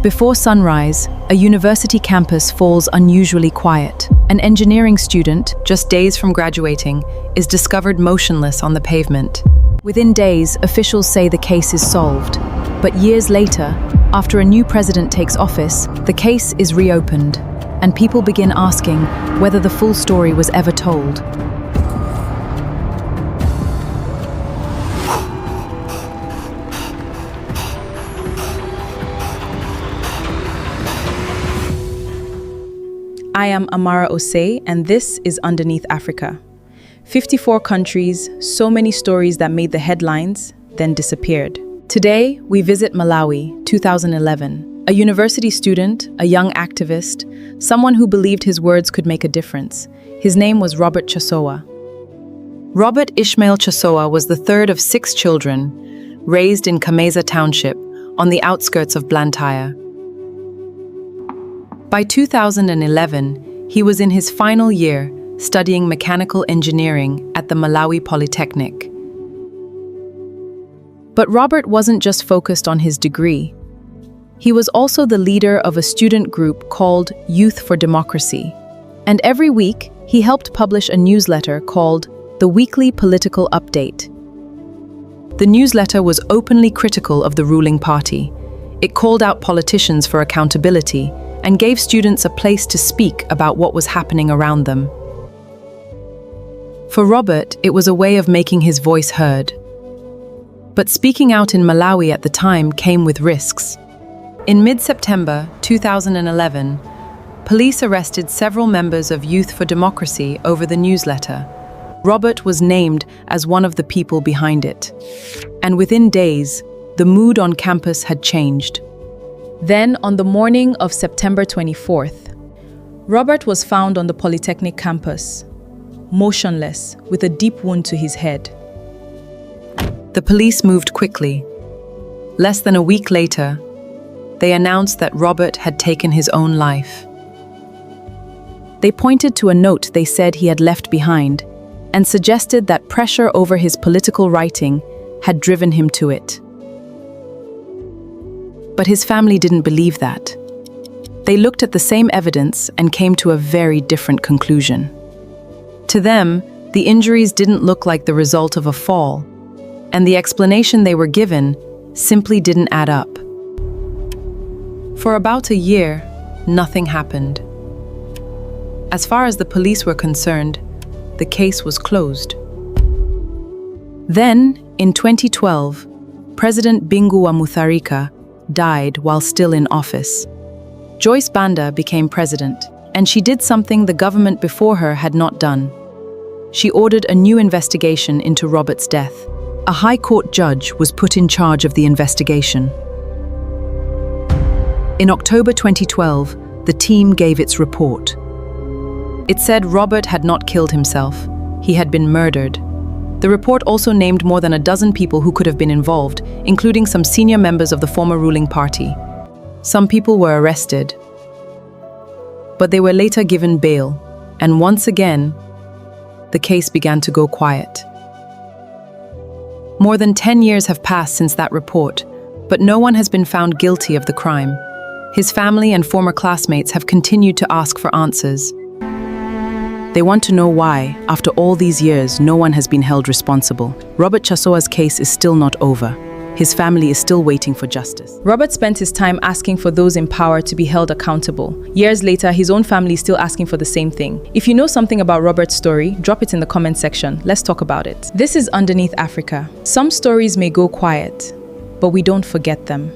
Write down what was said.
Before sunrise, a university campus falls unusually quiet. An engineering student, just days from graduating, is discovered motionless on the pavement. Within days, officials say the case is solved. But years later, after a new president takes office, the case is reopened, and people begin asking whether the full story was ever told. I am Amara Osei, and this is Underneath Africa. 54 countries, so many stories that made the headlines, then disappeared. Today, we visit Malawi, 2011. A university student, a young activist, someone who believed his words could make a difference. His name was Robert Chasowa. Robert Ishmael Chasowa was the third of 6 children, raised in Kameza Township, on the outskirts of Blantyre. By 2011, he was in his final year, studying mechanical engineering at the Malawi Polytechnic. But Robert wasn't just focused on his degree. He was also the leader of a student group called Youth for Democracy. And every week, he helped publish a newsletter called The Weekly Political Update. The newsletter was openly critical of the ruling party. It called out politicians for accountability and gave students a place to speak about what was happening around them. For Robert, it was a way of making his voice heard. But speaking out in Malawi at the time came with risks. In mid-September 2011, police arrested several members of Youth for Democracy over the newsletter. Robert was named as one of the people behind it. And within days, the mood on campus had changed. Then, on the morning of September 24th, Robert was found on the Polytechnic campus, motionless, with a deep wound to his head. The police moved quickly. Less than a week later, they announced that Robert had taken his own life. They pointed to a note they said he had left behind and suggested that pressure over his political writing had driven him to it. But his family didn't believe that. They looked at the same evidence and came to a very different conclusion. To them, the injuries didn't look like the result of a fall, and the explanation they were given simply didn't add up. For about a year, nothing happened. As far as the police were concerned, the case was closed. Then, in 2012, President Bingu wa Mutharika died while still in office. Joyce Banda became president, and she did something the government before her had not done. She ordered a new investigation into Robert's death. A High Court judge was put in charge of the investigation. In October 2012, the team gave its report. It said Robert had not killed himself. He had been murdered. The report also named more than a dozen people who could have been involved, including some senior members of the former ruling party. Some people were arrested, but they were later given bail, and once again, the case began to go quiet. More than 10 years have passed since that report, but no one has been found guilty of the crime. His family and former classmates have continued to ask for answers. They want to know why, after all these years, no one has been held responsible. Robert Chasowa's case is still not over. His family is still waiting for justice. Robert spent his time asking for those in power to be held accountable. Years later, his own family is still asking for the same thing. If you know something about Robert's story, drop it in the comment section. Let's talk about it. This is Underneath Africa. Some stories may go quiet, but we don't forget them.